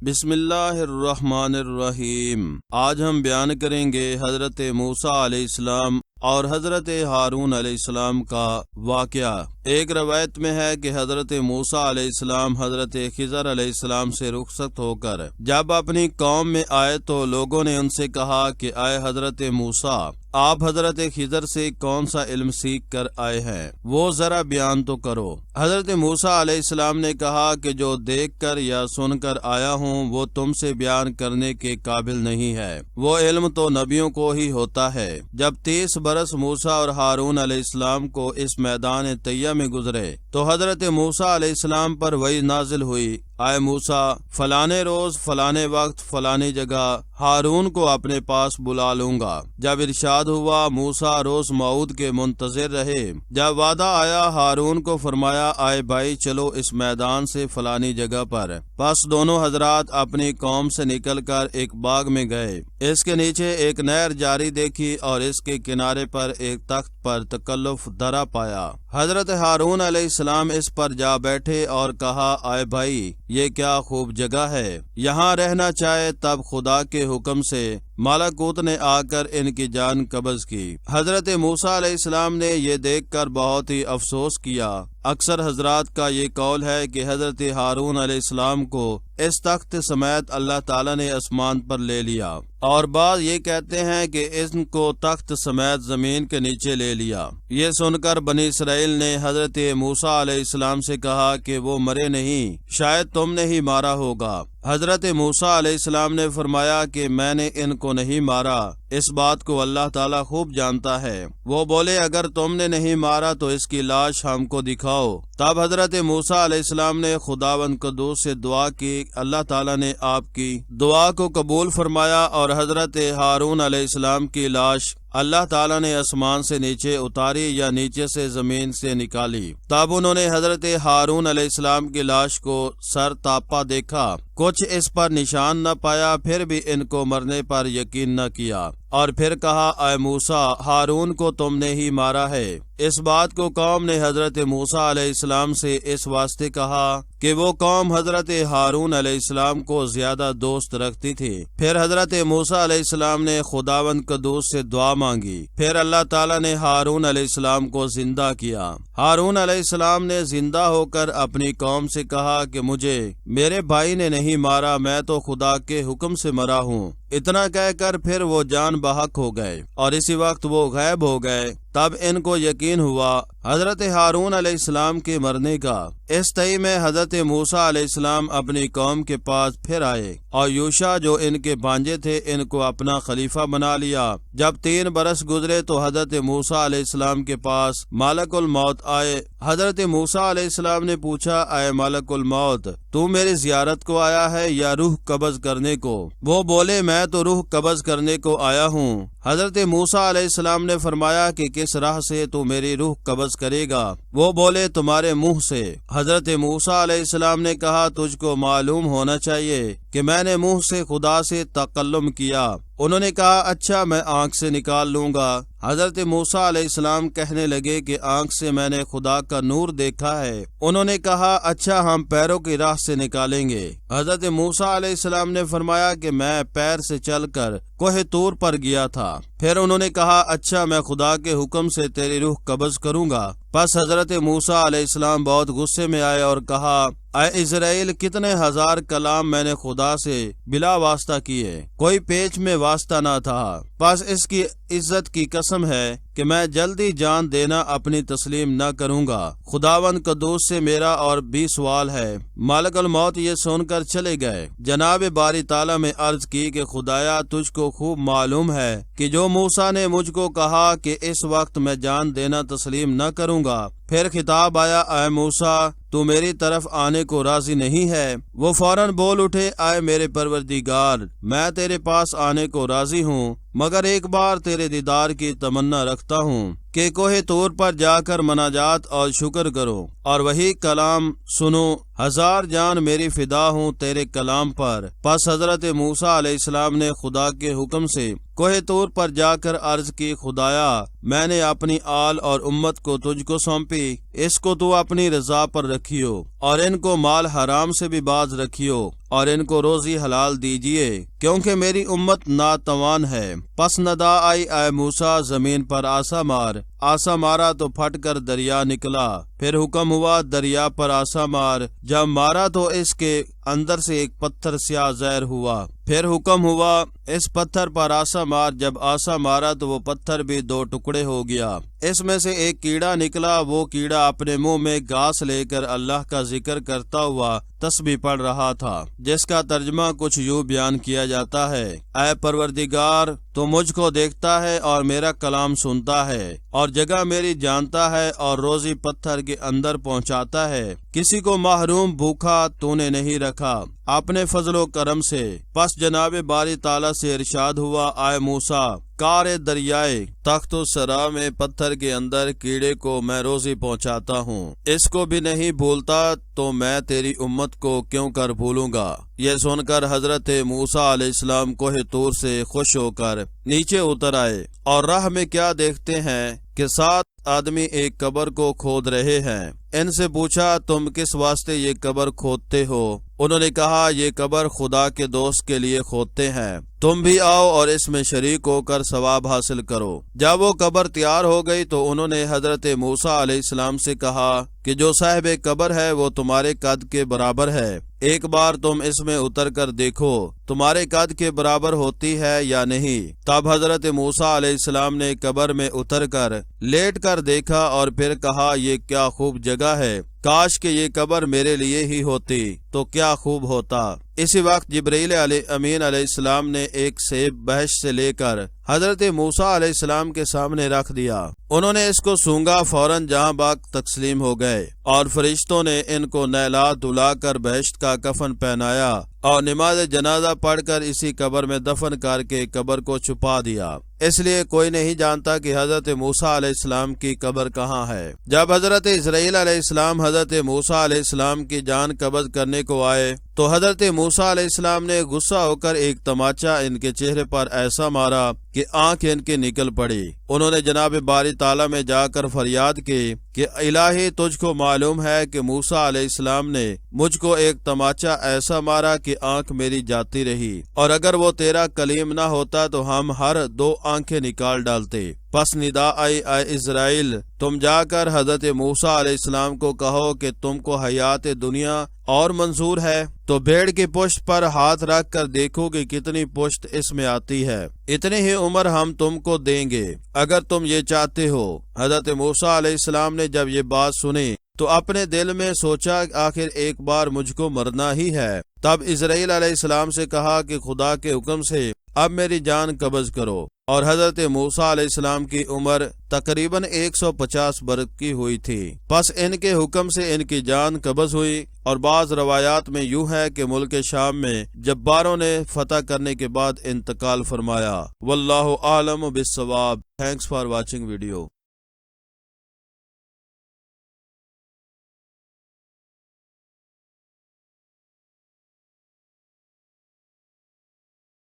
بسم اللہ الرحمن الرحیم۔ آج ہم بیان کریں گے حضرت موسیٰ علیہ السلام اور حضرت ہارون علیہ السلام کا واقعہ۔ ایک روایت میں ہے کہ حضرت موسیٰ علیہ السلام حضرت خضر علیہ السلام سے رخصت ہو کر جب اپنی قوم میں آئے تو لوگوں نے ان سے کہا کہ اے حضرت موسیٰ، آپ حضرت خضر سے کون سا علم سیکھ کر آئے ہیں، وہ ذرا بیان تو کرو۔ حضرت موسیٰ علیہ السلام نے کہا کہ جو دیکھ کر یا سن کر آیا ہوں وہ تم سے بیان کرنے کے قابل نہیں ہے، وہ علم تو نبیوں کو ہی ہوتا ہے۔ جب 30 برس موسیٰ اور ہارون علیہ السلام کو اس میدان طیہ میں گزرے تو حضرت موسیٰ علیہ السلام پر وحی نازل ہوئی، اے موسیٰ، فلانے روز فلانے وقت فلانی جگہ ہارون کو اپنے پاس بلا لوں گا۔ جب ارشاد ہوا موسیٰ روز موعود کے منتظر رہے۔ جب وعدہ آیا ہارون کو فرمایا آئے بھائی چلو اس میدان سے فلانی جگہ پر۔ پس دونوں حضرات اپنی قوم سے نکل کر ایک باغ میں گئے۔ اس کے نیچے ایک نہر جاری دیکھی اور اس کے کنارے پر ایک تخت پر تکلف درا پایا۔ حضرت ہارون علیہ السلام اس پر جا بیٹھے اور کہا اے بھائی یہ کیا خوب جگہ ہے، یہاں رہنا چاہے تب خدا کے حکم سے ملکوت نے آ کر ان کی جان قبض کی۔ حضرت موسیٰ علیہ السلام نے یہ دیکھ کر بہت ہی افسوس کیا۔ اکثر حضرات کا یہ قول ہے کہ حضرت ہارون علیہ السلام کو اس تخت سمیت اللہ تعالیٰ نے آسمان پر لے لیا، اور بعض یہ کہتے ہیں کہ ان کو تخت سمیت زمین کے نیچے لے لیا۔ یہ سن کر بنی اسرائیل نے حضرت موسیٰ علیہ السلام سے کہا کہ وہ مرے نہیں، شاید تم نے ہی مارا ہوگا۔ حضرت موسیٰ علیہ السلام نے فرمایا کہ میں نے ان کو نہیں مارا، اس بات کو اللہ تعالیٰ خوب جانتا ہے۔ وہ بولے اگر تم نے نہیں مارا تو اس کی لاش ہم کو دکھاؤ۔ تب حضرت موسیٰ علیہ السلام نے خداوند قدوس سے دعا کی، اللہ تعالیٰ نے آپ کی دعا کو قبول فرمایا اور حضرت ہارون علیہ السلام کی لاش اللہ تعالیٰ نے آسمان سے نیچے اتاری یا نیچے سے زمین سے نکالی۔ تب انہوں نے حضرت ہارون علیہ السلام کی لاش کو سر تاپا دیکھا، کچھ اس پر نشان نہ پایا، پھر بھی ان کو مرنے پر یقین نہ کیا، اور پھر کہا اے موسیٰ، ہارون کو تم نے ہی مارا ہے۔ اس بات کو قوم نے حضرت موسیٰ علیہ السلام سے اس واسطے کہا کہ وہ قوم حضرت ہارون علیہ السلام کو زیادہ دوست رکھتی تھی۔ پھر حضرت موسیٰ علیہ السلام نے خداوند قدوس سے دعا مانگی، پھر اللہ تعالیٰ نے ہارون علیہ السلام کو زندہ کیا۔ ہارون علیہ السلام نے زندہ ہو کر اپنی قوم سے کہا کہ مجھے میرے بھائی نے نہیں مارا، میں تو خدا کے حکم سے مرا ہوں۔ اتنا کہہ کر پھر وہ جان بحق ہو گئے اور اسی وقت وہ غائب ہو گئے۔ تب ان کو یقین ہوا حضرت ہارون علیہ السلام کے مرنے کا۔ اس تئی میں حضرت موسیٰ علیہ السلام اپنی قوم کے پاس پھر آئے اور یوشع جو ان کے بھانجے تھے ان کو اپنا خلیفہ بنا لیا۔ جب 3 برس گزرے تو حضرت موسیٰ علیہ السلام کے پاس ملک الموت آئے۔ حضرت موسیٰ علیہ السلام نے پوچھا اے ملک الموت، تو میری زیارت کو آیا ہے یا روح قبض کرنے کو؟ وہ بولے میں تو روح قبض کرنے کو آیا ہوں۔ حضرت موسیٰ علیہ السلام نے فرمایا کہ کس راہ سے تو میری روح قبض کرے گا؟ وہ بولے تمہارے منہ سے۔ حضرت موسیٰ علیہ السلام نے کہا تجھ کو معلوم ہونا چاہیے کہ میں نے منہ سے خدا سے تکلم کیا۔ انہوں نے کہا اچھا میں آنکھ سے نکال لوں گا۔ حضرت موسیٰ علیہ السلام کہنے لگے کہ آنکھ سے میں نے خدا کا نور دیکھا ہے۔ انہوں نے کہا اچھا ہم پیروں کی راہ سے نکالیں گے۔ حضرت موسیٰ علیہ السلام نے فرمایا کہ میں پیر سے چل کر کوہ طور پر گیا تھا۔ پھر انہوں نے کہا اچھا میں خدا کے حکم سے تیری روح قبض کروں گا۔ پس حضرت موسیٰ علیہ السلام بہت غصے میں آئے اور کہا اے اسرائیل، کتنے ہزار کلام میں نے خدا سے بلا واسطہ کیے، کوئی پیچ میں واسطہ نہ تھا۔ پس اس کی عزت کی قسم ہے کہ میں جلدی جان دینا اپنی تسلیم نہ کروں گا۔ خداوند قدوس سے میرا اور بھی سوال ہے۔ ملک الموت یہ سن کر چلے گئے۔ جناب باری تعالیٰ میں عرض کی کہ خدایا تجھ کو خوب معلوم ہے کہ جو موسیٰ نے مجھ کو کہا کہ اس وقت میں جان دینا تسلیم نہ کروں گا۔ پھر خطاب آیا اے موسیٰ، تو میری طرف آنے کو راضی نہیں ہے؟ وہ فوراً بول اٹھے اے میرے پروردگار، میں تیرے پاس آنے کو راضی ہوں، مگر ایک بار تیرے دیدار کی تمنا رکھتا ہوں کہ کوہ طور پر جا کر مناجات اور شکر کرو اور وہی کلام سنو۔ 1000 جان میری فدا ہوں تیرے کلام پر۔ پس حضرت موسیٰ علیہ السلام نے خدا کے حکم سے کوہ طور پر جا کر عرض کی خدایا میں نے اپنی آل اور امت کو تجھ کو سونپی، اس کو تو اپنی رضا پر رکھیو اور ان کو مال حرام سے بھی باز رکھیو اور ان کو روزی حلال دیجیے، کیونکہ میری امت ناتوان ہے۔ پس ندا آئی اے موسیٰ زمین پر آسا مار، آسا مارا تو پھٹ کر دریا نکلا، پھر حکم ہوا دریا پر آسا مار، جب مارا تو اس کے اندر سے ایک پتھر سیاہ زہر ہوا، پھر حکم ہوا اس پتھر پر آسا مار، جب آسا مارا تو وہ پتھر بھی دو ٹکڑے ہو گیا، اس میں سے ایک کیڑا نکلا، وہ کیڑا اپنے منہ میں گھاس لے کر اللہ کا ذکر کرتا ہوا تسبیح پڑھ رہا تھا، جس کا ترجمہ کچھ یوں بیان کیا جاتا ہے: اے پروردگار، تو مجھ کو دیکھتا ہے اور میرا کلام سنتا ہے اور جگہ میری جانتا ہے اور روزی پتھر کے اندر پہنچاتا ہے، کسی کو محروم بھوکا تو نے نہیں رکھا اپنے فضل و کرم سے۔ پس جناب باری تعالیٰ سے ارشاد ہوا: اے موسیٰ، کار دریائے تخت و سرا میں پتھر کے اندر کیڑے کو میں روزی پہنچاتا ہوں، اس کو بھی نہیں بھولتا تو میں تیری امت کو کیوں کر بھولوں گا۔ یہ سن کر حضرت موسیٰ علیہ السلام کوہ طور سے خوش ہو کر نیچے اتر آئے، اور راہ میں کیا دیکھتے ہیں کہ 7 آدمی ایک قبر کو کھود رہے ہیں۔ ان سے پوچھا: تم کس واسطے یہ قبر کھودتے ہو؟ انہوں نے کہا: یہ قبر خدا کے دوست کے لیے کھودتے ہیں، تم بھی آؤ اور اس میں شریک ہو کر ثواب حاصل کرو۔ جب وہ قبر تیار ہو گئی تو انہوں نے حضرت موسیٰ علیہ السلام سے کہا کہ جو صاحب قبر ہے وہ تمہارے قد کے برابر ہے، ایک بار تم اس میں اتر کر دیکھو تمہارے قد کے برابر ہوتی ہے یا نہیں۔ تب حضرت موسیٰ علیہ السلام نے قبر میں اتر کر لیٹ کر دیکھا اور پھر کہا: یہ کیا خوب جگہ ہے، کاش کہ یہ قبر میرے لیے ہی ہوتی تو کیا خوب ہوتا۔ اسی وقت جبرائیل امین علیہ السلام نے ایک سیب بہشت سے لے کر حضرت موسیٰ علیہ السلام کے سامنے رکھ دیا، انہوں نے اس کو سونگا، فوراً جہاں باغ تسلیم ہو گئے، اور فرشتوں نے ان کو نہلا دھلا کر بہشت کا کفن پہنایا اور نماز جنازہ پڑھ کر اسی قبر میں دفن کر کے قبر کو چھپا دیا۔ اس لیے کوئی نہیں جانتا کہ حضرت موسیٰ علیہ السلام کی قبر کہاں ہے۔ جب حضرت اسرائیل علیہ السلام حضرت موسیٰ علیہ السلام کی جان قبض کرنے کو آئے تو حضرت موسیٰ علیہ السلام نے غصہ ہو کر ایک تماچا ان کے چہرے پر ایسا مارا کہ آنکھ ان کی نکل پڑی۔ انہوں نے جناب باری تعالیٰ میں جا کر فریاد کی کہ الہی، تجھ کو معلوم ہے کہ موسیٰ علیہ السلام نے مجھ کو ایک تماچا ایسا مارا کہ آنکھ میری جاتی رہی، اور اگر وہ تیرا کلیم نہ ہوتا تو ہم ہر 2 آنکھیں نکال ڈالتے۔ پس ندا آئی: اے اسرائیل، تم جا کر حضرت موسیٰ علیہ السلام کو کہو کہ تم کو حیات دنیا اور منظور ہے تو بھیڑ کی پشت پر ہاتھ رکھ کر دیکھو کہ کتنی پشت اس میں آتی ہے، اتنی ہی عمر ہم تم کو دیں گے اگر تم یہ چاہتے ہو۔ حضرت موسیٰ علیہ السلام نے جب یہ بات سنی تو اپنے دل میں سوچا آخر ایک بار مجھ کو مرنا ہی ہے۔ تب اسرائیل علیہ السلام سے کہا کہ خدا کے حکم سے اب میری جان قبض کرو، اور حضرت موسیٰ علیہ السلام کی عمر تقریباً 150 برس کی ہوئی تھی۔ پس ان کے حکم سے ان کی جان قبض ہوئی، اور بعض روایات میں یوں ہے کہ ملک شام میں جباروں نے فتح کرنے کے بعد انتقال فرمایا۔ واللہ اعلم بالصواب۔ Thanks for watching video.